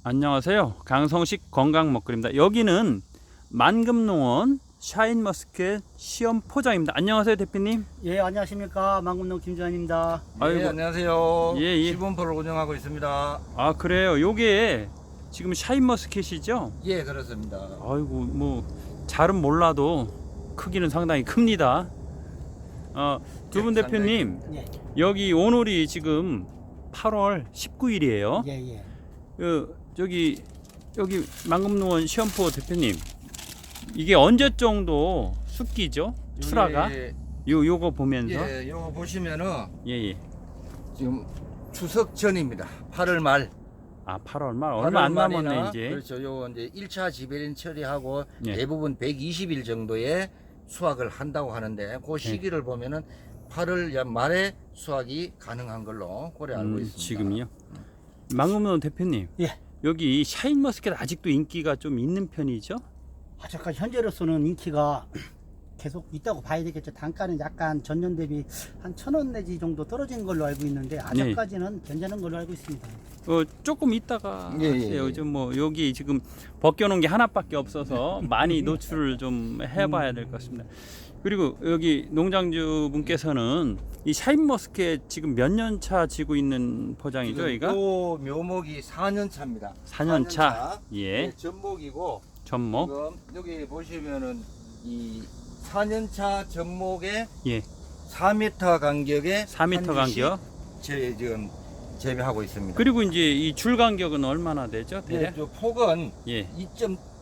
안녕하세요. 강성식 건강먹거리입니다. 여기는 만금농원 샤인머스켓 시험 포장입니다. 안녕하세요, 대표님. 예, 안녕하십니까. 망금동 김주환입니다. 아이고. 네, 안녕하세요. 예, 예. 시범포를 운영하고 있습니다. 아, 그래요. 요게 지금 샤인머스켓이죠? 예, 그렇습니다. 아이고, 뭐 잘은 몰라도 크기는 상당히 큽니다. 두 분 예, 대표님, 예, 여기 오늘이 지금 8월 19일이에요. 예, 예. 여기 만금농원 시험포 대표님, 이게 언제 정도 숙기죠? 출하가? 요거 보면서. 예, 요거 보시면은 예. 지금 추석 전입니다. 8월 말. 아, 8월 말 얼마 안 남았네 이제. 그렇죠. 요 이제 1차 지배린 처리하고 예. 대부분 120일 정도의 수확을 한다고 하는데 그 시기를 보면은 8월 말에 수확이 가능한 걸로 고려 알고 있습니다. 지금요. 만금농원 대표님, 예. 여기 샤인머스켓 아직도 인기가 좀 있는 편이죠? 아직까지 현재로서는 인기가 계속 있다고 봐야 되겠죠. 단가는 약간 전년 대비 한 1,000원 내지 정도 떨어진 걸로 알고 있는데 아직까지는 괜찮은 걸로 알고 있습니다. 조금 있다가 예, 예, 하세요. 예. 좀 뭐 여기 지금 벗겨놓은 게 하나밖에 없어서 많이 노출을 좀 해봐야 될 것 같습니다. 그리고 여기 농장주 분께서는 이 샤인머스켓 지금 몇 년 차 지고 있는 포장이죠, 지금 이가? 요 묘목이 4년 차입니다. 4년 차. 예. 네, 전목이고 전목. 지금 여기 보시면은 이 4년차 전목에 예. 4m 간격에 4m 간격. 지금 재배하고 있습니다. 그리고 이제 이 줄 간격은 얼마나 되죠, 예, 대략? 저 폭은 예.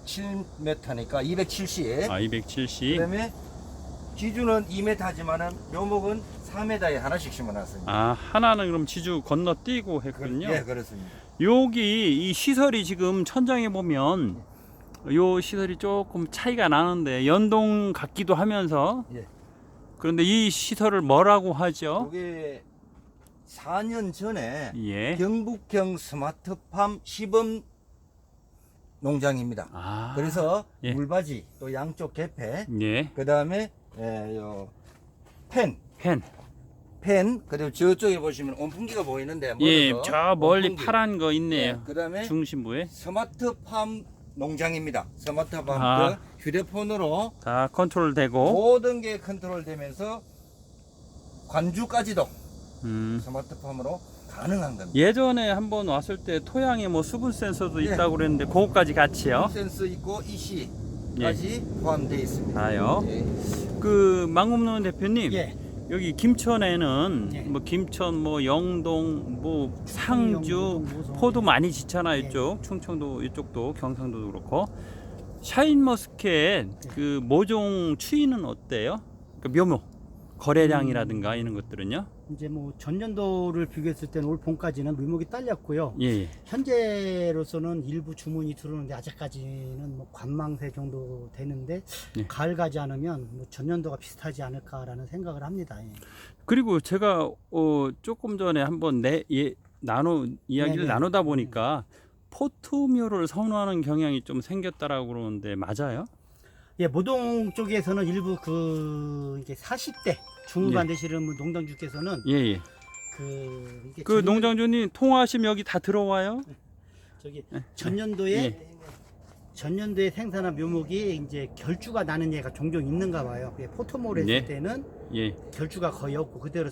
2.7m니까 270. 아, 270. 그다음에 기준은 2m지만은 묘목은 4m에 하나씩 심어놨습니다. 아, 하나는 그럼 지주 건너뛰고 했군요. 예, 그렇습니다. 여기 이 시설이 지금 천장에 보면 요 시설이 조금 차이가 나는데 연동 같기도 하면서 예. 그런데 이 시설을 뭐라고 하죠? 이게 4년 전에 예. 경북형 스마트팜 시범 농장입니다. 아. 그래서 예. 물바지 또 양쪽 개폐 예. 그다음에 펜 그리고 저쪽에 보시면 온풍기가 보이는데 예, 멀어서 저 멀리 온풍기. 파란 거 있네요. 그다음에 중심부에. 스마트팜 농장입니다. 스마트팜 아. 그 휴대폰으로 다 컨트롤 되고. 모든 게 컨트롤되면서 관주까지도 음. 스마트팜으로 가능한 겁니다. 예전에 한번 왔을 때 토양에 뭐 수분 센서도 예. 있다고 그랬는데 그거까지 같이요. 센서 있고 EC까지 포함되어 있습니다. 다요. 예. 그 만금농원 대표님. 예. 여기 김천에는 예. 뭐 김천 뭐 영동 뭐 상주 영동, 모성. 포도 많이 짓잖아요. 예. 이쪽 충청도 이쪽도 경상도도 그렇고 샤인머스켓 그 모종 추이는 어때요? 그 묘목 거래량이라든가 이런 것들은요? 이제 뭐 전년도를 비교했을 때는 올 봄까지는 묘목이 딸렸고요. 예. 현재로서는 일부 주문이 들어오는데 아직까지는 뭐 관망세 정도 되는데 예. 가을 가지 않으면 뭐 전년도가 비슷하지 않을까라는 생각을 합니다. 예. 그리고 제가 조금 전에 한번 이야기를 네네. 나누다 보니까 포트묘를 선호하는 경향이 좀 생겼다라고 그러는데 맞아요? 예, 모동 쪽에서는 일부 이제 40대 중후반 예. 되시는 농장주께서는 예. 이게 그 농장주님 통화하시면 여기 다 들어와요? 저기 전년도에 예. 전년도에 생산한 묘목이 이제 결주가 나는 얘가 종종 있는가 봐요. 포토몰 했을 예. 때는 예. 결주가 거의 없고 그대로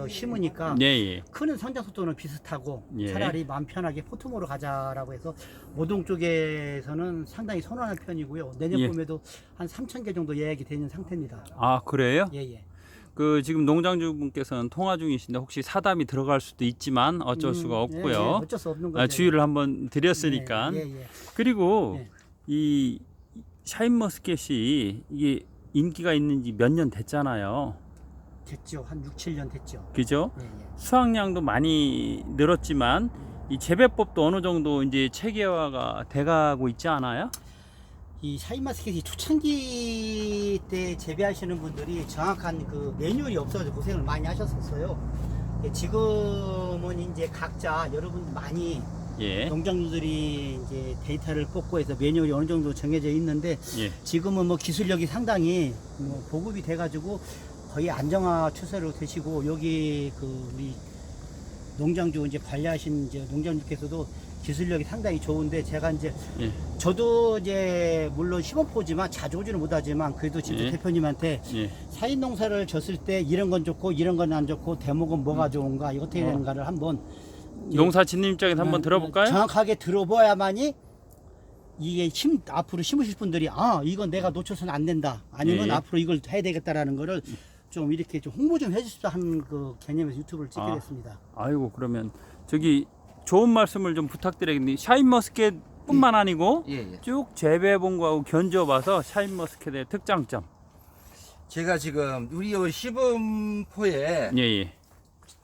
심으니까 예. 크는 성장 속도는 비슷하고 예. 차라리 마음 편하게 포토몰로 가자라고 해서 모동 쪽에서는 상당히 선호하는 편이고요. 내년 예. 봄에도 한 3,000개 정도 예약이 되는 상태입니다. 아, 그래요? 예예. 그 지금 농장주분께서는 통화 중이신데 혹시 사담이 들어갈 수도 있지만 어쩔 수가 없고요. 어쩔 수 없는 거죠. 주의를 한번 드렸으니까. 예. 그리고 예. 이 샤인머스켓이 이게 인기가 있는지 몇 년 됐잖아요. 됐죠. 한 6, 7년 됐죠. 그죠? 예. 수확량도 많이 늘었지만 이 재배법도 어느 정도 이제 체계화가 돼가고 있지 않아요? 이 샤인머스켓이 초창기 때 재배하시는 분들이 정확한 그 매뉴얼이 없어서 고생을 많이 하셨었어요. 지금은 이제 각자 여러분 많이 예. 농장주들이 이제 데이터를 뽑고 해서 매뉴얼이 어느 정도 정해져 있는데 예. 지금은 뭐 기술력이 상당히 뭐 보급이 돼가지고 거의 안정화 추세로 되시고 여기 우리 농장주 이제 관리하신 이제 농장주께서도 기술력이 상당히 좋은데 제가 이제 예. 저도 이제 물론 시범포지만 자주 오지는 못하지만 그래도 진짜 예. 대표님한테 예. 사인 농사를 졌을 때 이런 건 좋고 이런 건 안 좋고 대목은 뭐가 좋은가 이거 어떻게 되는가를 한번 농사 짓는 입장에서 한번 들어볼까요? 정확하게 들어봐야만이 이게 앞으로 심으실 분들이 아 이건 내가 놓쳐서는 안 된다 아니면 예. 앞으로 이걸 해야 되겠다라는 거를 좀 이렇게 좀 홍보 좀 해주십사 하는 그 개념에서 유튜브를 찍게 아. 됐습니다. 아이고 그러면 저기 좋은 말씀을 좀 부탁드리겠는데 샤인머스켓뿐만 아니고 예, 예. 쭉 재배본 거하고 견줘봐서 샤인머스켓의 특장점. 제가 지금 우리 요 시범포에 예예.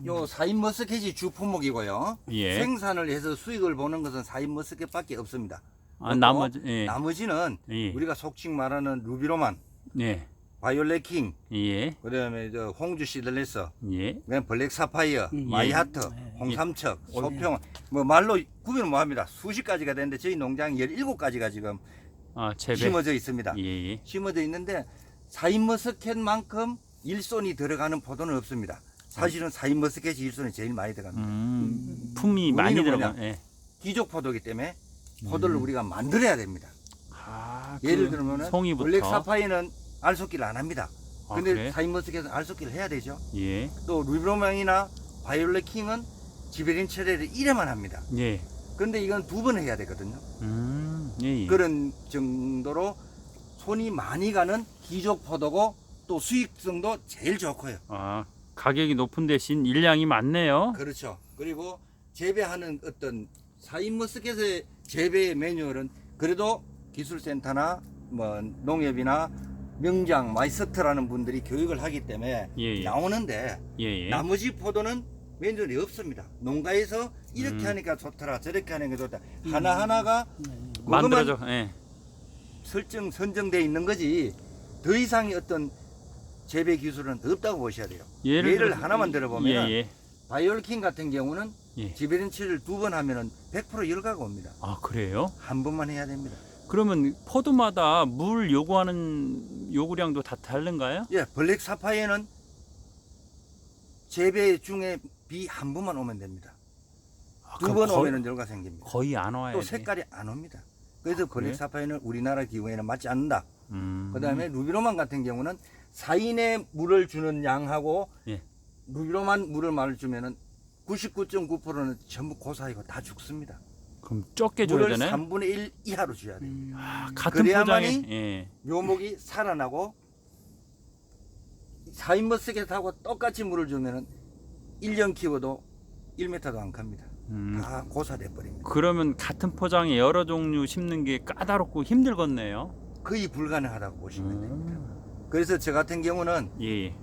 요 사인머스켓이 주 품목이고요. 예. 생산을 해서 수익을 보는 것은 사인머스켓밖에 없습니다. 아 그리고 나머지 예. 나머지는 예. 우리가 속칭 말하는 루비로만, 예. 바이올렛 킹, 예. 그다음에 저 홍주 시들레서, 예. 그다음 블랙 사파이어, 마이하트, 예. 홍삼척, 소평, 뭐 말로 구별을 못합니다. 수십 가지가 되는데 저희 농장 17가지가 지금 아 재배. 심어져 있습니다. 예예. 심어져 있는데 사인머스켓만큼 일손이 들어가는 포도는 없습니다. 사실은 사인머스켓이 일손이 제일 많이 들어갑니다. 품이 많이 원인은 들어가. 뭐냐? 예. 기족 포도기 때문에 포도를 우리가 만들어야 됩니다. 아, 예를 그 들면은 송이부터. 블랙 사파이어는 알속기를 안 합니다. 아, 근데 그래? 사인머스켓은 알속기를 해야 되죠. 예. 또 루비로망이나 바이올렛 킹은 지베린 체레를 1회만 합니다. 예. 근데 이건 2번 해야 되거든요. 예. 그런 정도로 손이 많이 가는 기족 포도고 또 수익성도 제일 좋고요. 아 가격이 높은 대신 일량이 많네요. 그렇죠. 그리고 재배하는 어떤 사인머스켓의 재배 매뉴얼은 그래도 기술센터나 뭐 농협이나 명장, 마이스터라는 분들이 교육을 하기 때문에 예, 예. 나오는데 예예. 나머지 포도는 매뉴얼이 없습니다. 농가에서 이렇게 하니까 좋더라, 저렇게 하니까 좋다. 하나하나가 그것만 만들어져. 예. 선정돼 있는 거지 더 이상의 어떤 재배 기술은 없다고 보셔야 돼요. 예를 들어서- 하나만 들어보면 예예. 바이올킹 같은 경우는 예. 지베린치를 2번 하면은 100% 열가가 옵니다. 아 그래요? 한 번만 해야 됩니다. 그러면 포도마다 물 요구하는 요구량도 다 다른가요? 예, 블랙 사파이어는 재배 중에 비 한 번만 오면 됩니다. 아, 두 그럼 번 거의- 오면은 열가 생깁니다. 거의 안 와야 또 돼. 색깔이 안 옵니다. 그래서 그래요? 블랙 사파이어는 우리나라 기후에는 맞지 않는다. 음. 그다음에 루비로만 같은 경우는 사인에 물을 주는 양하고 예. 루비로만 물을 많이 주면은 99.9%는 전부 고사이고 다 죽습니다. 그럼 적게 줘야 물을 되네. 3분의 1 이하로 줘야 돼요. 아, 같은 그래야만이 포장에 예. 묘목이 살아나고 사인머스켓하고 똑같이 물을 주면은 1년 키워도 1m도 안 갑니다. 다 고사돼 버립니다. 그러면 같은 포장에 여러 종류 심는 게 까다롭고 힘들겠네요. 거의 불가능하다고 보시면 됩니다. 그래서 저 같은 경우는 예.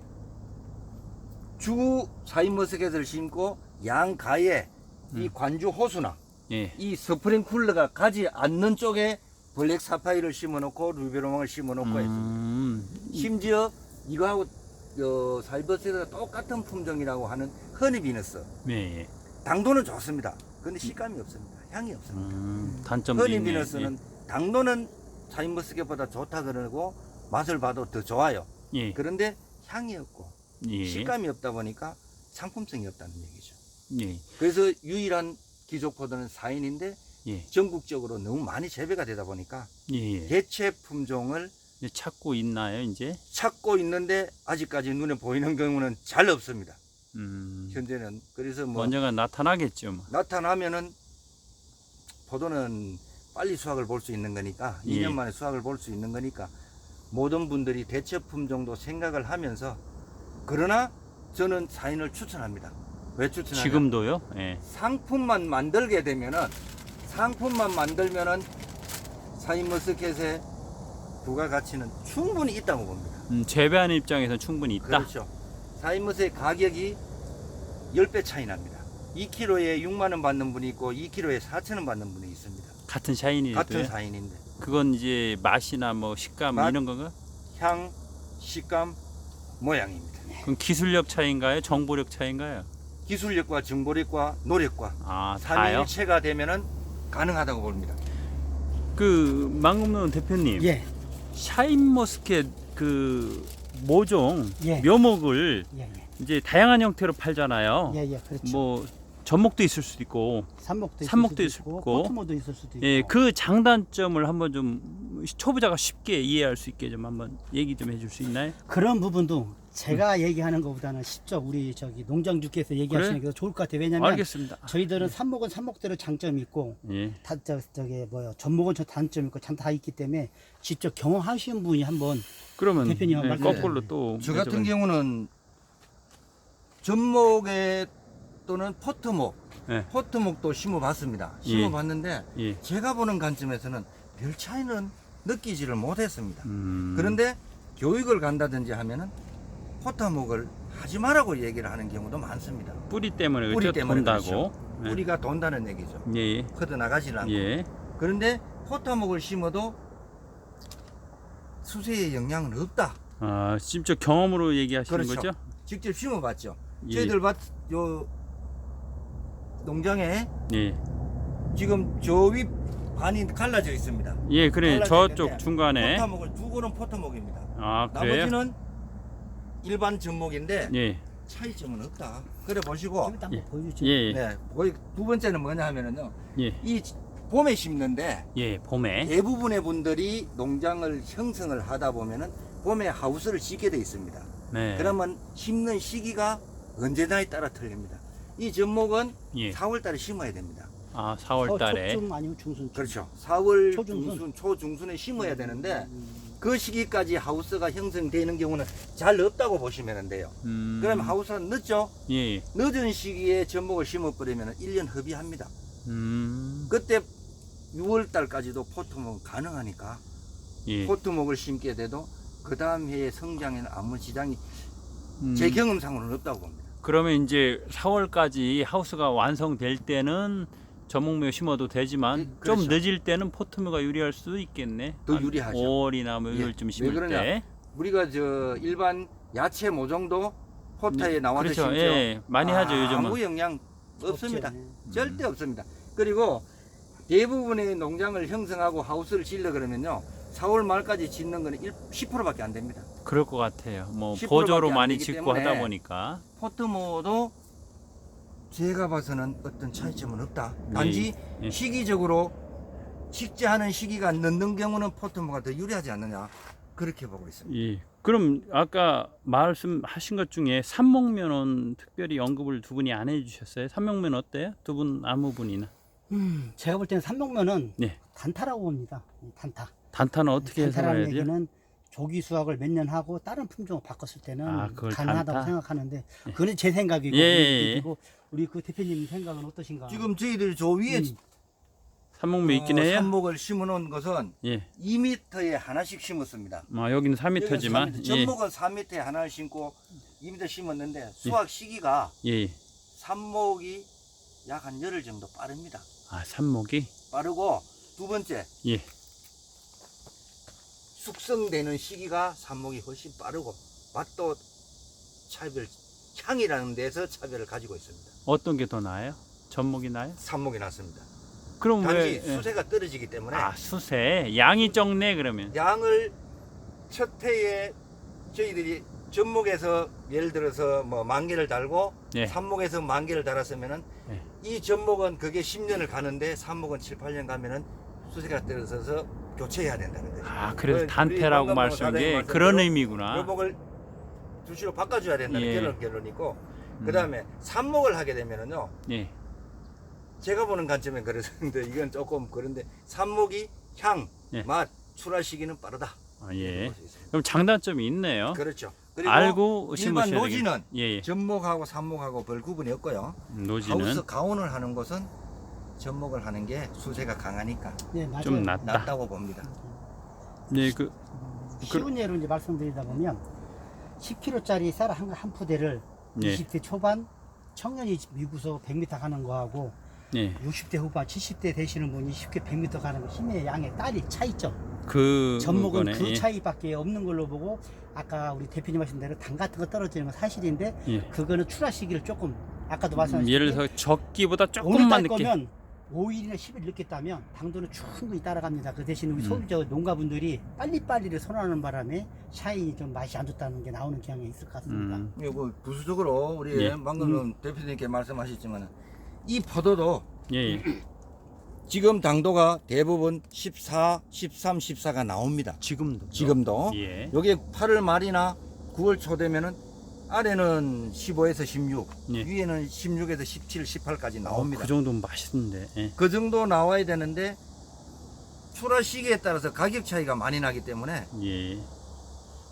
주 사인머스켓을 심고 양가에 이 관주 호수나 예. 이 스프링 쿨러가 가지 않는 쪽에 블랙 사파이를 심어놓고 루비로망을 심어놓고 했습니다. 심지어 이거하고 사이버스가 똑같은 품종이라고 하는 허니비너스. 예. 당도는 좋습니다. 근데 식감이 없습니다. 향이 없습니다. 단점도 있네. 허니비너스는 당도는 사인머스켓보다 좋다 그러고 맛을 봐도 더 좋아요. 예. 그런데 향이 없고 예. 식감이 없다 보니까 상품성이 없다는 얘기죠. 예. 그래서 유일한 기족포도는 사인인데 예. 전국적으로 너무 많이 재배가 되다 보니까 예. 대체 품종을 이제 찾고 있나요, 이제? 찾고 있는데 아직까지 눈에 보이는 경우는 잘 없습니다. 음. 현재는. 그래서 뭐 언젠가 나타나겠죠. 뭐. 나타나면은 포도는 빨리 수확을 볼 수 있는 거니까 예. 2년 만에 수확을 볼 수 있는 거니까 모든 분들이 대체 품종도 생각을 하면서 그러나 저는 사인을 추천합니다. 왜 추천하냐? 지금도요? 예. 상품만 만들면은 사인머스켓의 부가가치는 충분히 있다고 봅니다. 재배하는 입장에서는 충분히 있다. 그렇죠. 사인머스의 가격이 10배 차이 납니다. 2kg에 6만 원 받는 분이 있고 2kg에 4천 원 받는 분이 있습니다. 같은 샤인이도요? 같은 사인인데 그건 이제 맛이나 뭐 식감 맛? 이런 건가? 향, 식감, 모양입니다. 그럼 기술력 차이인가요? 정보력 차이인가요? 기술력과 정보력과 노력과 아, 다요? 삼위일체가 되면은 가능하다고 봅니다. 그 망금론 대표님, 예. 샤인머스켓 그 모종 예. 묘목을 예, 예. 이제 다양한 형태로 팔잖아요. 예, 예, 그렇죠. 뭐 접목도 있을 수도 있고, 삽목도 삽목도 있을 있을 수도 있고, 있고. 포트모도 있을 수도 있고. 예, 그 장단점을 한번 좀 초보자가 쉽게 이해할 수 있게 좀 한번 얘기 좀 해줄 수 있나요? 그런 부분도 제가 얘기하는 것보다는 직접 우리 저기 농장주께서 얘기하시는 게 더 좋을 것 같아요. 왜냐면 알겠습니다. 저희들은 삽목은 삽목대로 장점이 있고 예, 저기 뭐야 전목은 저 단점이 있고 참 다 있기 때문에 직접 경험하시는 분이 한번 그러면 대표님 한 말씀 거꾸로 또 저 같은 여쭤봐요. 경우는 전목에 또는 포트목, 예. 포트목도 심어봤습니다. 심어봤는데 예. 제가 보는 관점에서는 별 차이는 느끼지를 못했습니다. 음, 그런데 교육을 간다든지 하면은 포트목을 하지 말라고 얘기를 하는 경우도 많습니다. 뿌리 때문에 뿌리 그렇죠? 때문에 돈다고. 그렇죠. 뿌리가 돈다는 얘기죠. 예, 커져나가질 않고. 예. 그런데 포트목을 심어도 수세에 영향은 없다. 아, 직접 경험으로 얘기하시는 그렇죠. 거죠? 직접 심어봤죠. 예. 저희들 요 농장에 예. 지금 저 위 반이 갈라져 있습니다. 예, 그래 갈라져 저쪽 있는데 중간에. 포트목을 두 개는 포트목입니다. 아, 그래요? 나머지는 일반 전목인데 예, 차이점은 없다. 그래 보시고. 좀 한번 예. 보여주죠. 예, 네, 거기 두 번째는 뭐냐 하면은요. 예, 이 봄에 심는데 예, 봄에. 대부분의 분들이 농장을 형성을 하다 보면은 봄에 하우스를 짓게 돼 있습니다. 네. 그러면 심는 시기가 언제냐에 따라 틀립니다. 이 전목은 예. 4월 달에 심어야 됩니다. 아, 4월 달에. 초중 아니면 중순. 그렇죠. 4월 초중순. 중순, 초중순에 심어야 되는데 그 시기까지 하우스가 형성되는 경우는 잘 없다고 보시면 돼요. 그러면 하우스가 늦죠? 예, 예. 늦은 시기에 전목을 심어버리면 1년 허비합니다. 음. 그때 6월 달까지도 포트목은 가능하니까 예. 포트목을 심게 돼도 그 다음 해의 성장에는 아무 지장이 음. 제 경험상으로는 없다고 봅니다. 그러면 이제 4월까지 하우스가 완성될 때는 전목묘 심어도 되지만 네, 좀 그렇죠. 늦을 때는 포트묘가 유리할 수도 있겠네. 더 한 유리하죠. 5월이나 뭐 예. 6월쯤 왜 심을 그러냐? 때. 우리가 저 일반 야채 모종도 포타에 나와서 그렇죠. 심죠. 예, 많이 하죠, 요즘은. 아무 영향 없습니다. 없죠. 절대 없습니다. 그리고 대부분의 농장을 형성하고 하우스를 짓려 그러면요. 4월 말까지 짓는 거는 10%밖에 안 됩니다. 그럴 것 같아요. 뭐 10% 보조로 밖에 안 많이 되기 짓고 때문에 하다 보니까. 포트모도 제가 봐서는 어떤 차이점은 없다. 예, 단지 예. 시기적으로 식재하는 시기가 늦는 경우는 포트모가 더 유리하지 않느냐 그렇게 보고 있습니다. 예. 그럼 아까 말씀하신 것 중에 산목면은 특별히 언급을 두 분이 안 해주셨어요? 산목면 어때요? 두 분 아무 분이나. 제가 볼 때는 삼목면은 네. 단타라고 봅니다. 단타. 단타는 어떻게 단타라는 해석해야 돼요? 얘기는 조기 수확을 몇 년 하고 다른 품종을 바꿨을 때는 아, 그걸 가능하다고 단타? 생각하는데 그건 제 생각이고 예. 우리 그 대표님 생각은 어떠신가? 지금 저희들이 저 위에 산목면 있긴 해요? 삽목을 심어 놓은 것은 예. 2m에 하나씩 심었습니다. 아, 여기는 4m지만. 여기는 4m, 전목은 4m에 하나를 심고 2m 심었는데 수확 시기가 예. 삽목이 약 한 열흘 정도 빠릅니다. 아, 산목이? 빠르고 두 번째 예. 숙성되는 시기가 삽목이 훨씬 빠르고 맛도 차별 향이라는 데서 차별을 가지고 있습니다. 어떤 게 더 나아요? 전목이 나아요? 삽목이 낫습니다. 그럼 단지 왜? 예. 수세가 떨어지기 때문에 아, 수세. 양이 적네 그러면. 양을 첫 해에 저희들이 전목에서 예를 들어서 뭐 10,000개를 달고 예. 삽목에서 10,000개를 달았으면은 예. 이 전목은 그게 10년을 가는데 삽목은 7, 8년 가면은 수세가 떨어져서 교체해야 된다는 거죠. 아, 그래서 우리 단태라고 방금 말씀한 게 사장님 그런 말씀대로 의미구나. 요목을 주시로 바꿔줘야 된다는 예. 결론이고 그 다음에 삽목을 하게 되면은요 예. 제가 보는 관점엔 그랬는데 이건 조금 그런데 삽목이 향, 예. 맛, 출하 시기는 빠르다. 아, 예. 볼수 있습니다. 그럼 장단점이 있네요. 그렇죠. 그리고 알고 일반 심으셔야 노지는 되겠- 예, 예. 전목하고 삽목하고 별 구분이 없고요. 노지는 하우스 가온을 하는 곳은 전목을 하는 게 수세가 강하니까 네, 맞아요. 좀 낫다. 낫다고 봅니다. 네, 그 쉬운 예로 이제 말씀드리다 보면 10kg짜리 쌀 한 푸대를 예. 20대 초반 청년이 미구서 100m 가는 거하고 예. 60대 후반 70대 되시는 분이 쉽게 100m 가는 거 힘의 양의 딸이 차이점. 그 접목은 거네. 그 예. 차이밖에 없는 걸로 보고 아까 우리 대표님 하신 대로 당 같은 거 떨어지는 건 사실인데 예. 그거는 출하 시기를 조금 아까도 말씀하신 예를 들어서 적기보다 오늘 조금만 딸 늦게. 거면 5일이나 10일 늦게 따면 당도는 충분히 따라갑니다. 그 대신 우리 소비자 농가분들이 빨리빨리를 선호하는 바람에 샤인이 좀 맛이 안 좋다는 게 나오는 경향이 있을 것 같습니다. 음. 이거 부수적으로 우리 예. 방금 대표님께 말씀하셨지만 이 포도도 예, 예. 지금 당도가 대부분 14, 13, 14가 나옵니다. 지금도. 예. 요게 8월 말이나 9월 초 되면은 아래는 15에서 16, 예. 위에는 16에서 17, 18까지 나옵니다. 그 정도면 맛있는데. 예. 그 정도 나와야 되는데 출하 시기에 따라서 가격 차이가 많이 나기 때문에 예.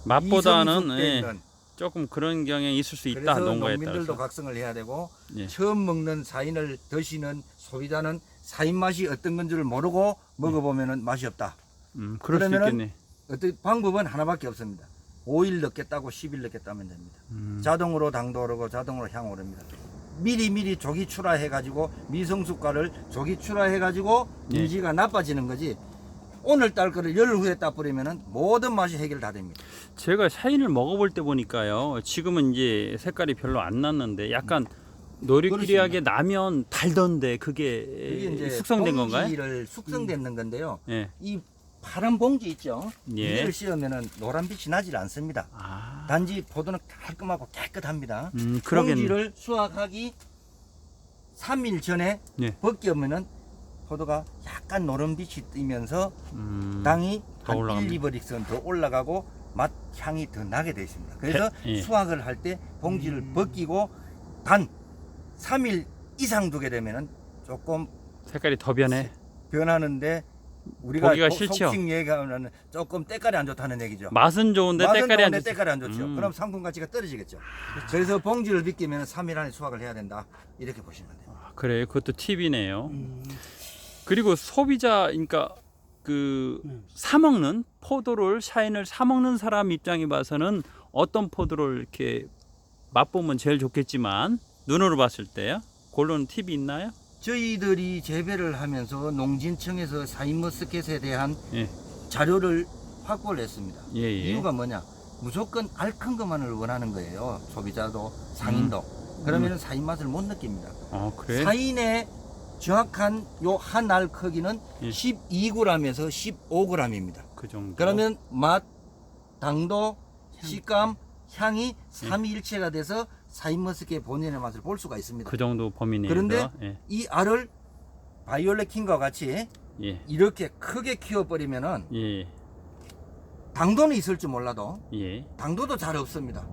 맛보다는 이성숙돼 예, 있는, 조금 그런 경향이 있을 수 있다. 그래서 농가에 농민들도 따라서. 각성을 해야 되고 예. 처음 먹는 사인을 드시는 소비자는 사인 맛이 어떤 건지를 모르고 먹어보면은 맛이 없다. 그럴 수 그러면은 있겠네. 어떤 방법은 하나밖에 없습니다. 5일 넣겠다고 10일 넣겠다면 됩니다. 자동으로 당도 오르고 자동으로 향 오릅니다. 미리 조기 출하해 가지고 미성숙과를 조기 출하해 가지고 예. 유지가 나빠지는 거지. 오늘 딸 거를 열흘 후에 따버리면은 모든 맛이 해결 다 됩니다. 제가 샤인을 먹어볼 때 보니까요. 지금은 이제 색깔이 별로 안 났는데 약간 노릇끼리하게 나면 달던데 그게 그게 이제 숙성된 건가요? 봉지를 숙성됐는 건데요. 예. 이 파란 봉지 있죠? 예. 이를 씌우면은 노란 빛이 나질 않습니다. 아. 단지 포도는 깔끔하고 깨끗합니다. 그러겠네. 봉지를 수확하기 3일 전에 예. 벗겨면은 포도가 약간 노란빛이 뜨면서 음. 당이 더 한 올라갑니다. 1, 2버릭선 더 올라가고 맛 향이 더 나게 되어 있습니다. 그래서 예. 수확을 할 때 봉지를 벗기고 단 3일 이상 두게 되면은 조금 색깔이 더 변해. 변하는데 우리가 보기가 싫죠? 속칭 얘기하면 조금 때깔이 안 좋다는 얘기죠. 맛은 좋은데 맛은 때깔이 안 좋은데 좋. 때깔이 안 좋죠. 음. 그럼 상품 가치가 떨어지겠죠. 그래서 봉지를 벗기면 3일 안에 수확을 해야 된다. 이렇게 보시면 돼요. 그래, 그것도 팁이네요. 음. 그리고 소비자, 그러니까 그 사 먹는 포도를 샤인을 사 먹는 사람 입장에 봐서는 어떤 포도를 이렇게 맛보면 제일 좋겠지만 눈으로 봤을 때요. 그런 팁이 있나요? 저희들이 재배를 하면서 농진청에서 샤인머스켓에 대한 예, 자료를 확보를 했습니다. 예, 예. 이유가 뭐냐? 무조건 알큰 것만을 원하는 거예요. 소비자도 상인도. 그러면 사인 맛을 못 느낍니다. 그래? 사인의 정확한 요 한 알 크기는 예. 12g에서 15g입니다. 그 정도. 그러면 맛, 당도, 식감, 향이 삼위일체가 돼서 샤인머스켓 본연의 맛을 볼 수가 있습니다. 그 정도 범위네요. 그런데 예, 이 알을 바이올렛 킹과 같이 예, 이렇게 크게 키워버리면은 예, 당도는 있을지 몰라도 예. 당도도 잘 없습니다.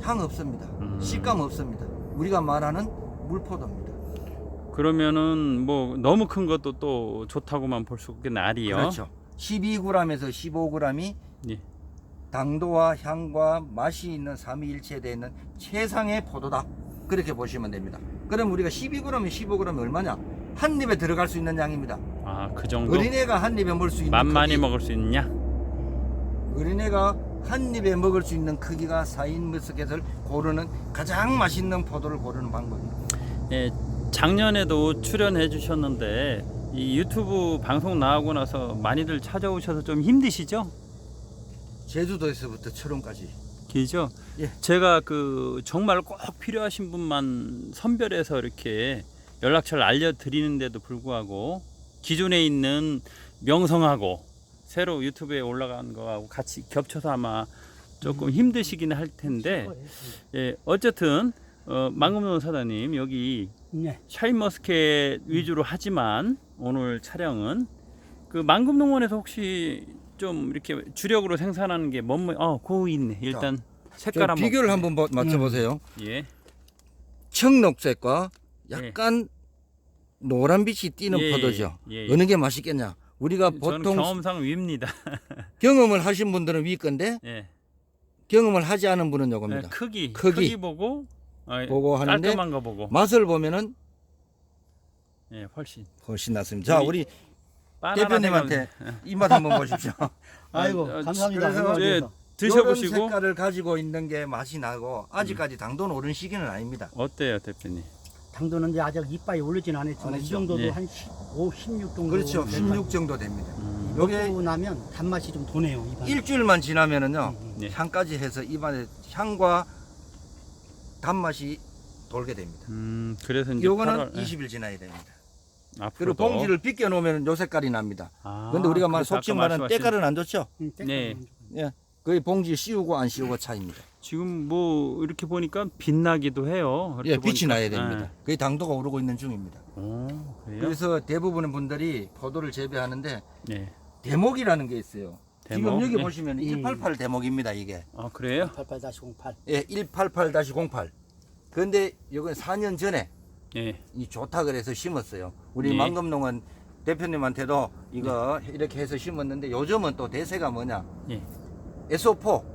향 없습니다. 음. 식감 없습니다. 우리가 말하는 물포도입니다. 그러면은 뭐 너무 큰 것도 또 좋다고만 볼 수 없겠네. 알이요. 그렇죠. 12g에서 15g이 예. 당도와 향과 맛이 있는 삼위일체되어 있는 최상의 포도다. 그렇게 보시면 됩니다. 그럼 우리가 12g이 15g이 얼마냐? 한 입에 들어갈 수 있는 양입니다. 그 정도. 어린애가 한 입에 먹을 수 있는 맛 많이 크기. 먹을 수 있냐? 어린애가 한 입에 먹을 수 있는 크기가 샤인머스켓을 고르는 가장 맛있는 포도를 고르는 방법입니다. 예, 작년에도 출연해 주셨는데 이 유튜브 방송 나오고 나서 많이들 찾아오셔서 좀 힘드시죠? 제주도에서부터 철원까지. 길죠? 예. 제가 그 정말 꼭 필요하신 분만 선별해서 이렇게 연락처를 알려드리는데도 불구하고 기존에 있는 명성하고 새로 유튜브에 올라간 거하고 같이 겹쳐서 아마 조금 힘드시긴 할 텐데 예, 어쨌든 망금농 사장님 여기 네. 샤인머스켓 위주로 하지만 오늘 촬영은 그 망금농원에서 혹시 좀 이렇게 주력으로 생산하는 게 뭐뭐 그거 있네. 일단 색깔 한번 비교를 한번 맞춰보세요. 예. 청록색과 약간 노란빛이 띄는 예, 포도죠. 예, 예. 어느 게 맛있겠냐? 우리가 저는 보통 경험상 위입니다. 경험을 하신 분들은 위 건데 예. 경험을 하지 않은 분은 예, 요겁니다. 크기 보고 보고 하는데 깔끔한 거 보고 맛을 보면은 예, 훨씬 낫습니다. 자, 우리 바나나 대표님한테 이 맛 한번 보십시오. 아이고 아, 감사합니다. 그래서 이거 예, 위해서. 드셔보시고 이런 색깔을 가지고 있는 게 맛이 나고 아직까지 당도는 오른 시기는 아닙니다. 어때요, 대표님? 당도는 이제 아직 이빨이 오르진 않았지만 안 이 했죠. 정도도 예. 한 15, 16 정도. 그렇죠. 16 정도 됩니다. 요게 먹고 나면 단맛이 좀 도네요. 입안에. 일주일만 지나면은요 예. 향까지 해서 입안에 향과 단맛이 돌게 됩니다. 그래서 이제 요거는 8월, 예. 20일 지나야 됩니다. 앞으로도 그리고 봉지를 벗겨 놓으면 요 색깔이 납니다. 그런데 우리가 말 그래서 속칭 아까 말하는 말씀하신 때깔은 안 좋죠. 네. 예, 거의 봉지 씌우고 안 씌우고 차이입니다. 지금 뭐 이렇게 보니까 빛나기도 해요. 예, 이렇게 빛이 보니까. 나야 됩니다. 그게 당도가 오르고 있는 중입니다. 그래요? 그래서 대부분의 분들이 포도를 재배하는데 네. 대목이라는 게 있어요. 대목? 지금 여기 네. 보시면 188 대목입니다, 이게. 아 그래요? 88-08. 예, 188-08. 그런데 이건 4년 전에 예. 이 좋다 그래서 심었어요. 우리 네. 만금농은 대표님한테도 이거 이렇게 해서 심었는데 요즘은 또 대세가 뭐냐? 예. SO4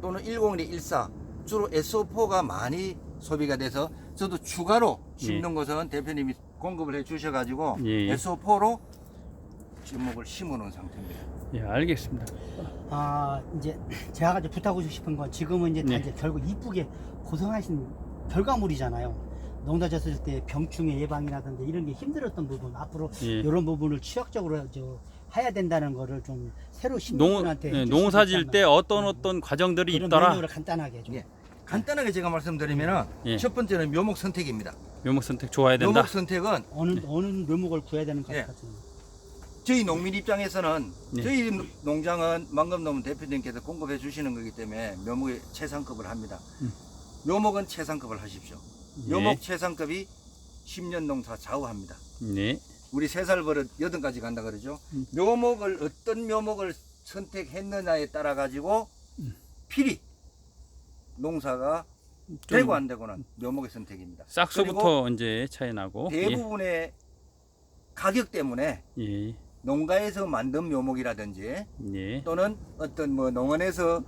또는 10114 주로 SO4가 많이 소비가 돼서 저도 추가로 심는 것은 대표님이 공급을 해 주셔가지고 예. SO4로 지목을 심어 놓은 상태입니다. 예, 알겠습니다. 아 이제 제가 이제 부탁하고 싶은 건 지금은 이제 다 네. 이제 결국 이쁘게 고생하신 결과물이잖아요. 농사 졌을 때 병충해 예방이라든지 이런 게 힘들었던 부분 앞으로 예. 이런 부분을 취약적으로 해야 된다는 거를 좀 새로 농, 시민분한테 예, 농사 지을 때 어떤 과정들이 그런 있더라. 메뉴를 간단하게 좀 예. 간단하게 제가 말씀드리면은 예. 첫 번째는 묘목 선택입니다. 묘목 선택 좋아야 된다. 묘목 선택은 어느 묘목을 구해야 되는 것 예. 같은. 저희 농민 입장에서는 예. 저희 농장은 만금농 대표님께서 공급해 주시는 거기 때문에 묘목의 최상급을 합니다. 묘목은 최상급을 하십시오. 예. 묘목 최상급이 10년 농사 좌우합니다. 네. 우리 3살 버릇 8가지 간다 그러죠. 묘목을 어떤 묘목을 선택했느냐에 따라 가지고 필히 농사가 되고 안 되고는 묘목의 선택입니다. 싹수부터 이제 차이 나고. 그리고 대부분의 가격 때문에 예. 농가에서 만든 묘목이라든지 예. 또는 어떤 뭐 농원에서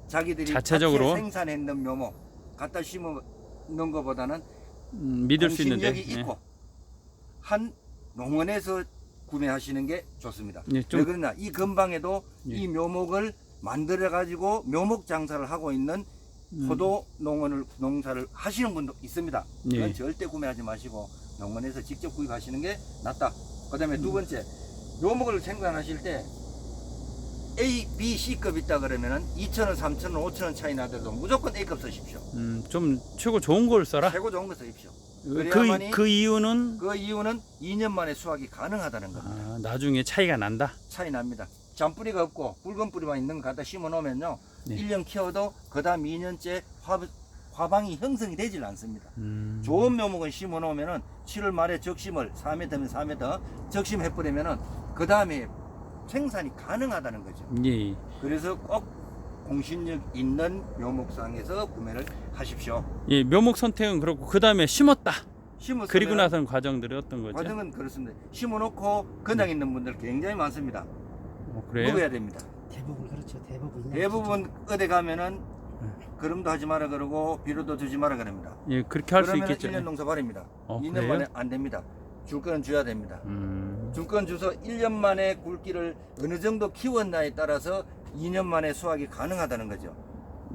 자기들이 자체적으로 자체 생산했는 묘목 갖다 심는 것보다는 믿을 수 있는데. 공신력이 있고 한 농원에서 구매하시는 게 좋습니다. 예, 좀- 왜 그러냐? 이 근방에도 예. 이 묘목을 만들어 가지고 묘목 장사를 하고 있는 포도 농사를 하시는 분도 있습니다. 이건 예. 절대 구매하지 마시고 농원에서 직접 구입하시는 게 낫다. 그다음에 두 번째, 묘목을 생산하실 때 A, B, C급 있다 그러면은 2,000원, 3,000원, 5,000원 차이 나더라도 무조건 A급 쓰십시오. 좀 최고 좋은 걸 써라. 최고 좋은 거 쓰십시오. 그래야만이 그 이유는 그 이유는 2년 만에 수확이 가능하다는 겁니다. 나중에 차이가 난다. 차이 납니다. 잔뿌리가 없고 붉은 뿌리만 있는 거 갖다 심어 놓으면요. 네. 1년 키워도 그 다음 2년째 화방이 형성이 되질 않습니다. 음. 좋은 묘목은 심어 놓으면은 7월 말에 적심을 4m면 4m 적심해 버리면은 그 다음에 생산이 가능하다는 거죠. 예. 그래서 꼭 공신력 있는 묘목상에서 구매를 하십시오. 예, 묘목 선택은 그렇고 그 다음에 심었다. 심었으면 그리고 나서는 과정들이 어떤 거죠? 과정은 그렇습니다. 심어 놓고 그냥 있는 분들 굉장히 많습니다. 그래요? 먹어야 됩니다. 대부분 그렇죠. 대부분. 대부분 어디 가면은 그럼도 하지 마라 그러고 비료도 주지 마라 그럽니다. 예, 그렇게 할 수 그러면 있겠죠. 1년 농사 버립니다. 2년 그래요? 만에 안 됩니다. 줄 거는 줘야 됩니다. 줄 건 줘서 1년 만에 굵기를 어느 정도 키웠나에 따라서 2년 만에 수확이 가능하다는 거죠.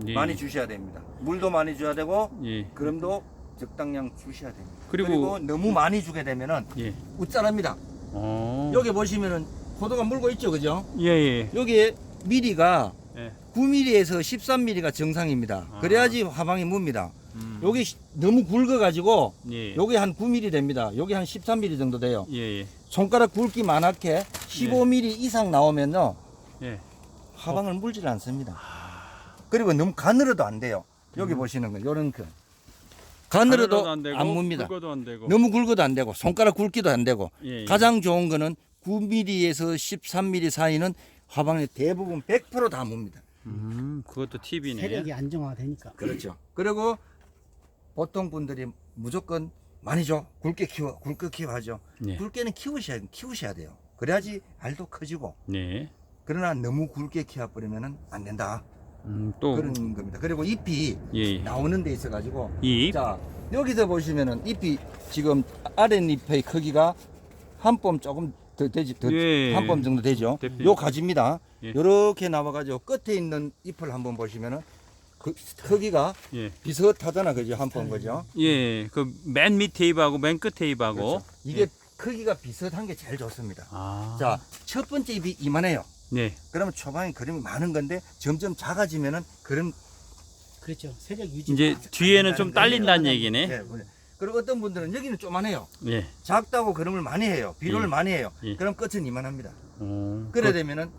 예. 많이 주셔야 됩니다. 물도 많이 줘야 되고 예. 그럼도 적당량 주셔야 됩니다. 그리고 너무 많이 주게 되면은 예. 웃자랍니다. 어. 여기 보시면은 포도가 물고 있죠, 그죠? 예, 예. 여기에 미리가 예. 9mm에서 13mm가 정상입니다. 아. 그래야지 화방이 뭅니다. 여기 너무 굵어가지고 예. 여기 한 9mm 됩니다. 여기 한 13mm 정도 돼요. 예, 예. 손가락 굵기 많게 15mm 이상 나오면요 예. 화방을 물질 않습니다. 그리고 너무 가늘어도 안 돼요. 여기 보시는 거 요런 그 가늘어도 안 되고, 안 뭅니다. 굵어도 안 되고. 너무 굵어도 안 되고 손가락 굵기도 안 되고 예, 예. 가장 좋은 거는 9mm에서 13mm 사이는 화방의 대부분 100% 다 뭅니다. 그것도 팁이네. 세력이 안정화되니까. 그렇죠. 그리고 보통 분들이 무조건 많이 줘. 굵게 키워. 굵게 키워 하죠. 예. 굵게는 키우셔야 돼요. 그래야지 알도 커지고. 네. 그러나 너무 굵게 키워버리면 안 된다. 또 그런 겁니다. 그리고 잎이 예. 나오는 데 있어가지고. 잎. 자, 여기서 보시면은 잎이 지금 아랫잎의 크기가 한 뼘 조금 더 되지. 예. 한 뼘 정도 되죠. 대표. 요 가지입니다. 예. 이렇게 나와가지고 끝에 있는 잎을 한번 보시면은 그 크기가 예. 비슷하잖아, 그죠? 한 번 거죠. 예. 그 맨 밑에 잎하고 맨 끝에 잎하고. 그렇죠. 이게 크기가 비슷한 게 제일 좋습니다. 아. 자, 첫 번째 잎이 이만해요. 네. 그러면 초반에 그림이 많은 건데 점점 작아지면은 그림 그렇죠. 세력 유지. 이제 뒤에는 좀 딸린다는 얘기네. 네. 그리고 어떤 분들은 여기는 조만해요. 예. 작다고 그림을 많이 해요. 비료를 예. 많이 해요. 예. 그럼 끝은 이만합니다. 어. 그래 되면은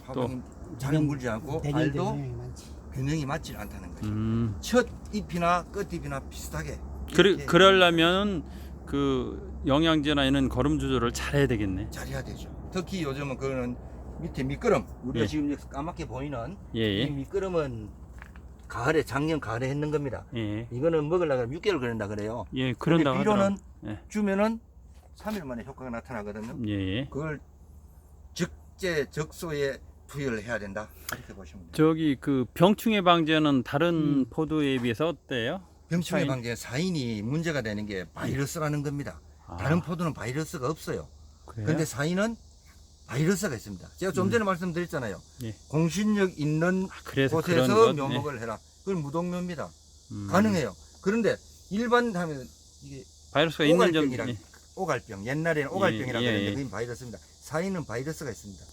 화방이 잘 물지 않고 내년도 알도 영향이 많지. 균형이 맞지 않다는 거죠. 첫 잎이나 끝잎이나 비슷하게. 이렇게 그러려면 그 영양제나 이런 거름 조절을 잘해야 되겠네. 잘해야 되죠. 특히 요즘은 그거는 밑에 밑거름, 우리가 예. 지금 이렇게 까맣게 보이는 예, 이 밑거름은 가을에 작년 가을에 했는 겁니다. 예, 이거는 먹으려면 6개월 걸린다 그래요. 예, 그런데 그런다 비료는 하더라고. 주면은 3일 만에 효과가 나타나거든요. 예, 예. 그걸 적소에 투여를 해야 된다. 이렇게 보시면 돼요. 저기 그 병충해 방제는 다른 포도에 비해서 어때요? 병충해 사인? 방제 사인이 문제가 되는 게 바이러스라는 겁니다. 다른 포도는 바이러스가 없어요. 그래요? 그런데 사인은 바이러스가 있습니다. 제가 좀 전에 말씀드렸잖아요. 예. 공신력 있는 그래서 곳에서 그런 것, 묘목을 해라. 그건 무독묘입니다. 음. 가능해요. 그런데 일반 하면 이게 바이러스가 있는 점. 오갈병이라 예. 오갈병, 옛날에는 오갈병이라고 예, 예, 했는데 예. 그게 바이러스입니다. 사인은 바이러스가 있습니다.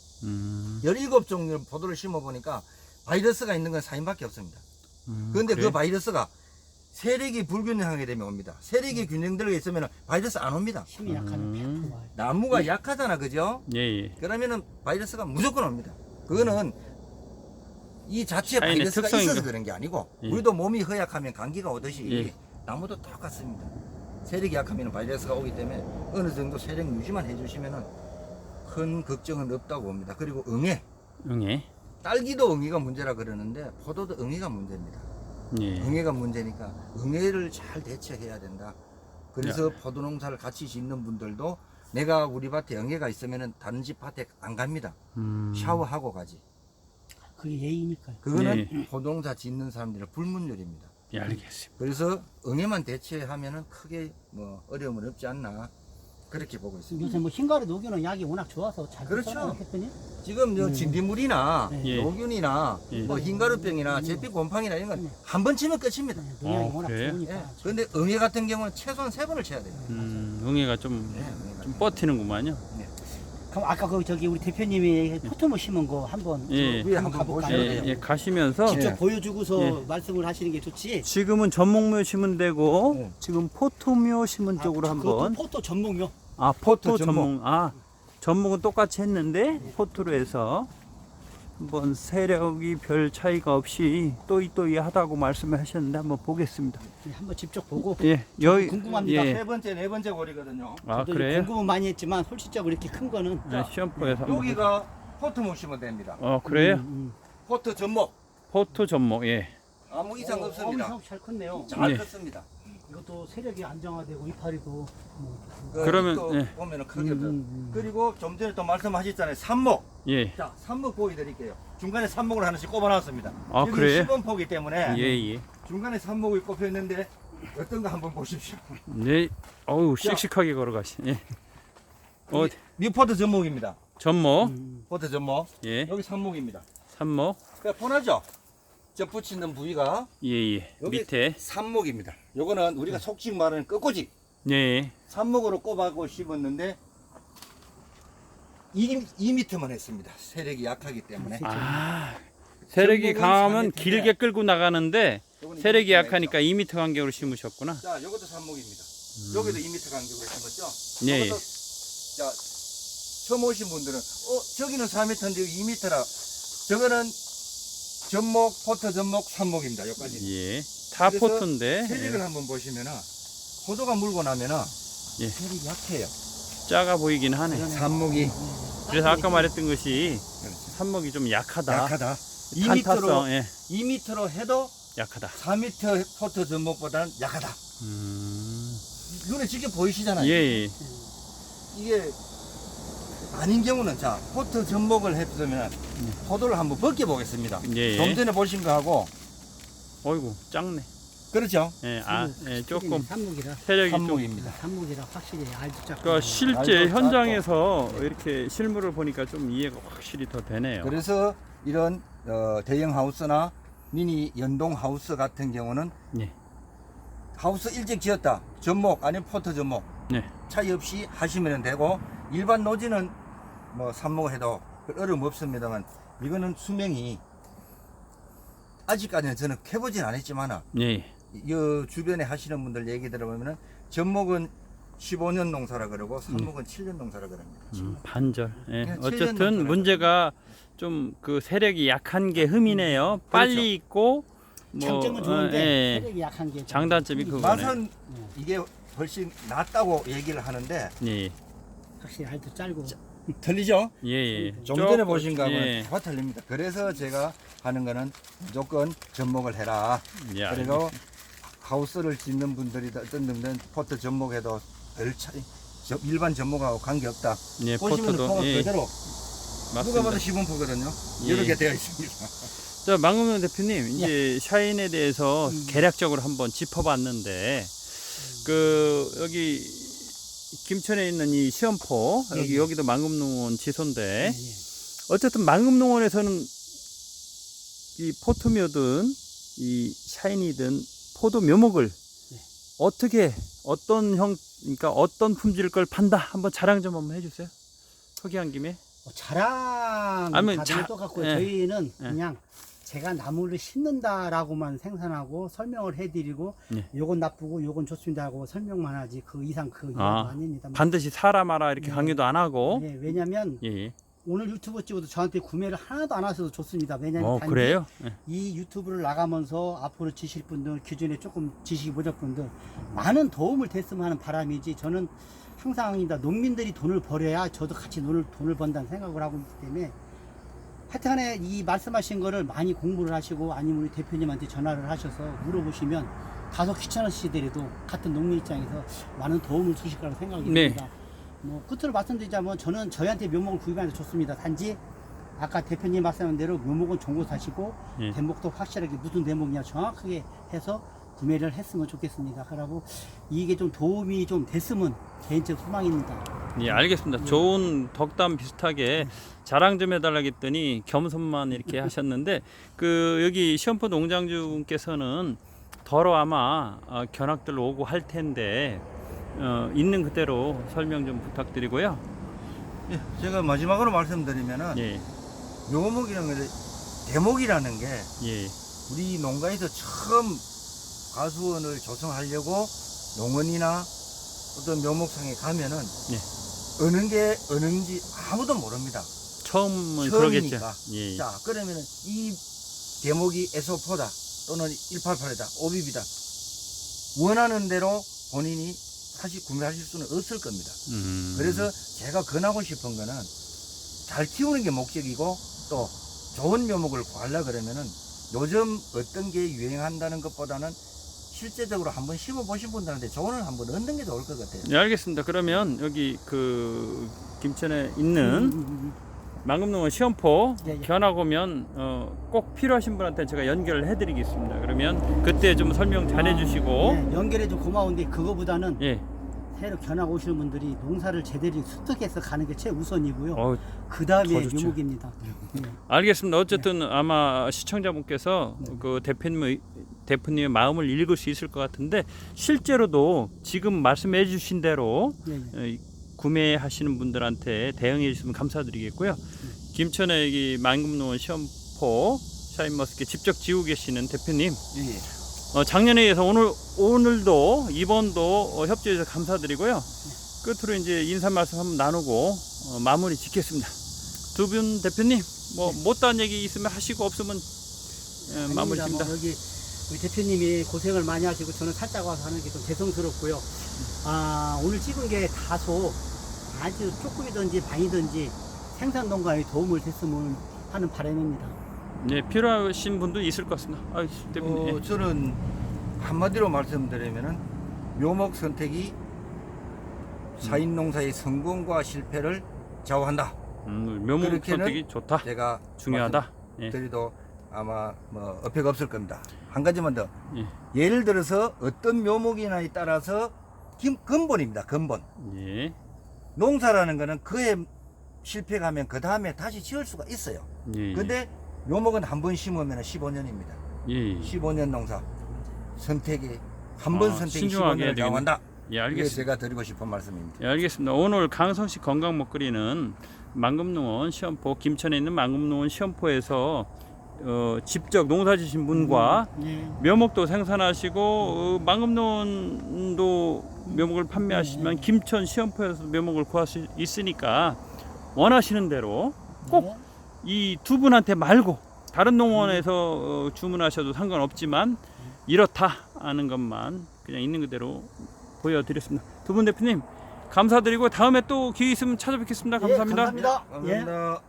17종류 포도를 심어보니까 바이러스가 있는 건 사인밖에 없습니다. 그런데 그래요? 그 바이러스가 세력이 불균형하게 되면 옵니다. 세력이 균형되어 있으면 바이러스 안 옵니다. 힘이 약하면 100% 와요. 나무가 약하잖아, 그죠? 예, 예. 그러면은 바이러스가 무조건 옵니다. 그거는 이 자체 사인의 바이러스가 특성인가? 있어서 그런 게 아니고 예. 우리도 몸이 허약하면 감기가 오듯이 예. 나무도 똑같습니다. 세력이 약하면 바이러스가 오기 때문에 어느 정도 세력 유지만 해주시면은 큰 걱정은 없다고 봅니다. 그리고 응애, 응애. 딸기도 응애가 문제라 그러는데 포도도 응애가 문제입니다. 예. 응애가 문제니까 응애를 잘 대처해야 된다. 그래서 포도 농사를 같이 짓는 분들도 내가 우리 밭에 응애가 있으면은 다른 집 밭에 안 갑니다. 샤워하고 가지. 그게 예의니까요. 그거는 포도 농사 짓는 사람들의 불문율입니다. 예, 알겠습니다. 그래서 응애만 대처하면은 크게 뭐 어려움은 없지 않나 그렇게 보고 있습니다. 요새 뭐 흰가루 녹이는 약이 워낙 좋아서 잘 그렇죠. 했더니 지금 저 진딧물이나 예. 노균이나 예. 뭐 흰가루병이나 제피 곰팡이나 이런 건 한 번 치면 끝입니다. 농약이 어, 워낙 그래요? 좋으니까. 예. 그런데 응애 같은 경우는 최소한 3번을 쳐야 돼요. 응애가 좀 예, 응애가. 좀 버티는구만요. 그럼 아까 그 저기 우리 대표님이 포토모 심은 거 한번 예. 위에 한번 가볼까요? 보셔야 예, 돼요. 예, 가시면서 직접 예. 보여주고서 예. 말씀을 하시는 게 좋지. 지금은 전목묘 심으면 되고 예. 지금 포토묘 심은 쪽으로 한번 포토 전목요. 아 포토 포토 전목 전목은 똑같이 했는데 포토로 해서 한번 세력이 별 차이가 없이 또이또이하다고 말씀하셨는데 한번 보겠습니다. 네, 한번 직접 보고. 예, 여기 궁금합니다. 예. 세 번째, 네 번째 골이거든요. 아 저도 그래요? 궁금은 많이 했지만 솔직적으로 이렇게 큰 거는 네, 시험포에서 한번 여기가 포트 모시면 됩니다. 그래요? 포트 전목 포토 전목 예. 아무 이상 없습니다. 이상 잘 컸네요. 잘 예. 컸습니다. 이것도 세력이 안정화되고 이파리도 뭐. 그러면, 또 예. 보면은 크게 그리고 좀 전에 또 말씀하셨잖아요. 삽목. 예. 자, 삽목 보여드릴게요. 중간에 삽목을 하나씩 꼽아놨습니다. 아, 여기 그래요? 시범포기 때문에 예. 중간에 삽목이 꼽혀있는데 어떤가 한번 보십시오. 네. 어우 씩씩하게 걸어가시. 예. 뮤포트 전목입니다. 전목. 포트 전목. 예. 여기 삽목입니다. 산목. 그러니까 편하죠? 저 붙이는 부위가 예. 여기 밑에. 삽목입니다. 요거는 우리가 속칭 말하는 끝꽂이 예. 삽목으로 꼽아고 심었는데 2m만 했습니다. 세력이 약하기 때문에. 아. 세력이 전목은 강하면 4m 인데 길게 끌고 나가는데 요거는 세력이 2m 가 약하니까 2m 간격으로 심으셨구나. 자, 요것도 삽목입니다. 여기도 2m 간격으로 심었죠? 예. 요것도, 자, 처음 오신 분들은, 저기는 4m인데 2m라. 저거는 전목, 포터 전목, 삽목입니다. 여기까지. 예. 다 그래서 포토인데 세력을 한번 보시면은, 포도가 물고 나면은, 예. 세력이 약해요. 작아 보이긴 하네. 삽목이. 그래서 아까 말했던 것이 그렇죠. 산목이 좀 약하다. 약하다. 탄타성 2m로, 예. 2m로 해도 약하다. 4m 포터 전목보다는 약하다. 눈에 직접 보이시잖아요. 예. 이게 아닌 경우는 자 포트 접목을 했으면 포도를 한번 벗겨 보겠습니다. 예. 좀 전에 보신 거하고 어이구 작네. 그렇죠. 예. 조금 산목이라. 세력이 좀. 삽목입니다. 산목이라 확실히 알도 작고. 그러니까 실제 알도 현장에서 이렇게 실물을 보니까 좀 이해가 확실히 더 되네요. 그래서 이런 대형 하우스나 미니 연동 하우스 같은 경우는 예. 하우스 일찍 지었다 접목 아니면 포트 접목 네. 차이 없이 하시면 되고 일반 노지는 뭐 삽목을 해도 별 어려움 없습니다만 이거는 수명이 아직까지는 저는 해보진 않았지만 예. 이 주변에 하시는 분들 얘기 들어보면은 접목은 15년 농사라 그러고 삽목은 7년 농사라 그럽니다. 반절. 예. 그냥 어쨌든 7년 농사라 문제가 좀 그 세력이 약한 게 흠이네요. 빨리 있고 뭐 장점은 좋은데 예. 세력이 약한 게 장단점이 그거네. 맛은 이게 훨씬 낫다고 얘기를 하는데 예. 확실히 알도 짧고 틀리죠? 예. 예. 좀 전에 보신 거하고는 예. 다 틀립니다. 그래서 제가 하는 거는 무조건 접목을 해라. 예. 그리고 하우스를 짓는 분들이 어떤 분들은 포트 접목해도 별 차이, 일반 접목하고 관계없다. 예, 보시면 포토도 폼은 예. 그대로 누가 맞습니다. 봐도 시분포거든요. 예. 이렇게 되어 있습니다. 자, 망금용 대표님, 이제 샤인에 대해서 개략적으로 한번 짚어봤는데, 여기 김천에 있는 이 시험포, 예, 예. 여기도 망금농원 지소인데, 예, 예. 어쨌든 망금농원에서는 이 포토묘든 이 샤인이든 포도 묘목을 어떻게, 그러니까 어떤 품질 걸 판다? 한번 자랑 좀 한번 해주세요. 소개한 김에. 자랑 아니면 다들 똑같고 예. 저희는 예. 그냥 제가 나무를 심는다라고만 생산하고 설명을 해드리고 예. 요건 나쁘고 요건 좋습니다 하고 설명만 하지 그 이상 그 이상 아, 아닙니다. 반드시 사라 마라 이렇게 네. 강요도 안 하고. 예, 왜냐면 예. 오늘 유튜브 찍어도 저한테 구매를 하나도 안 하셔도 좋습니다. 왜냐면 단지 그래요? 예. 이 유튜브를 나가면서 앞으로 지실 분들, 기존에 조금 지식이 부족분들 많은 도움을 됐으면 하는 바람이지 저는 항상 농민들이 돈을 벌어야 저도 같이 돈을 번다는 생각을 하고 있기 때문에 하여튼간에 이 말씀하신 거를 많이 공부를 하시고 아니면 우리 대표님한테 전화를 하셔서 물어보시면 다소 귀찮으시더라도 같은 농민 입장에서 많은 도움을 주실 거라고 생각이 네. 듭니다. 뭐 끝으로 말씀드리자면 저는 저희한테 묘목을 구입하는 게 좋습니다. 단지 아까 대표님 말씀한 대로 묘목은 종고 사시고 예. 대목도 확실하게 무슨 대목이냐 정확하게 해서 구매를 했으면 좋겠습니다. 그러고 이게 좀 도움이 좀 됐으면 개인적 소망입니다. 예, 알겠습니다. 좋은 덕담 비슷하게 자랑 좀 해달라고 했더니 겸손만 이렇게 하셨는데 여기 시험포 농장주분께서는 더러 아마 견학들 오고 할 텐데 있는 그대로 설명 좀 부탁드리고요. 예, 제가 마지막으로 말씀드리면은 예, 묘목이라는 게 대목이라는 게 예, 우리 농가에서 처음 가수원을 조성하려고 농원이나 어떤 묘목상에 가면은 어느 게 어느인지 아무도 모릅니다. 처음은 처음이니까. 그러겠죠. 예, 자, 그러면은 이 대목이 에소포다 또는 188이다, 오비비다 원하는 대로 본인이 다시 구매하실 수는 없을 겁니다. 그래서 제가 권하고 싶은 거는 잘 키우는 게 목적이고 또 좋은 묘목을 구하려 그러면은 요즘 어떤 게 유행한다는 것보다는 실제적으로 한번 심어보신 분들한테 조언을 한번 얻는 게 좋을 것 같아요. 예, 알겠습니다. 그러면 여기 김천에 있는 망금농원 시험포 예, 예. 견학 오면 꼭 필요하신 분한테 제가 연결을 해드리겠습니다. 그러면 그때 좀 설명 잘 해주시고 네, 연결해 좀 고마운데 그거보다는 예, 새로 견학 오시는 분들이 농사를 제대로 습득해서 가는 게 최우선이고요. 어, 그 다음에 더 좋죠. 묘목입니다. 네. 알겠습니다. 어쨌든 아마 시청자분께서 그 대표님의 마음을 읽을 수 있을 것 같은데 실제로도 지금 말씀해 주신 대로 예, 예. 구매하시는 분들한테 대응해 주시면 감사드리겠고요. 김천의 이 망금농원 시험포 샤인머스켓 직접 지우고 계시는 대표님 예. 작년에 이어서 오늘도 이번도 협조해 주셔서 감사드리고요. 끝으로 이제 인사 말씀 한번 나누고 마무리 짓겠습니다. 두 분 대표님 뭐 못다한 얘기 있으면 하시고 없으면 마무리 아닙니다. 짓니다. 뭐 여기 우리 대표님이 고생을 많이 하시고 저는 살짝 와서 하는 게 좀 죄송스럽고요. 오늘 찍은 게 다소 아주 조금이든지 많이든지 생산 농가에 도움을 됐으면 하는 바람입니다. 네, 필요하신 분도 있을 것 같습니다. 대표님. 예. 저는 한마디로 말씀드리면은 묘목 선택이 사인 농사의 성공과 실패를 좌우한다. 묘목 그렇게는 선택이 좋다. 제가 중요하다. 예. 드리도 아마 뭐 어폐가 없을 겁니다. 한 가지만 더. 예. 예를 들어서 어떤 묘목이냐에 따라서 근본입니다. 근본. 예. 농사라는 거는 그에 실패 가면 그 다음에 다시 지을 수가 있어요. 예. 근데 묘목은 한 번 심으면 15년입니다. 예. 15년 농사. 선택이 한 번 선택이 신중하게 15년을 좌우한다. 예, 이게 알겠습니다. 제가 드리고 싶은 말씀입니다. 예, 알겠습니다. 오늘 강성식 건강 먹거리는 망금농원 시험포 김천에 있는 망금농원 시험포에서 직접 농사지신 분과 예. 묘목도 생산하시고 망금농원도 묘목을 판매하시지만 김천 시험포에서 묘목을 구할 수 있으니까 원하시는 대로 꼭 이 두 분한테 말고 다른 농원에서 주문하셔도 상관없지만 이렇다 하는 것만 그냥 있는 그대로 보여드렸습니다. 두 분 대표님 감사드리고 다음에 또 기회 있으면 찾아뵙겠습니다. 감사합니다. 감사합니다. 예. 감사합니다.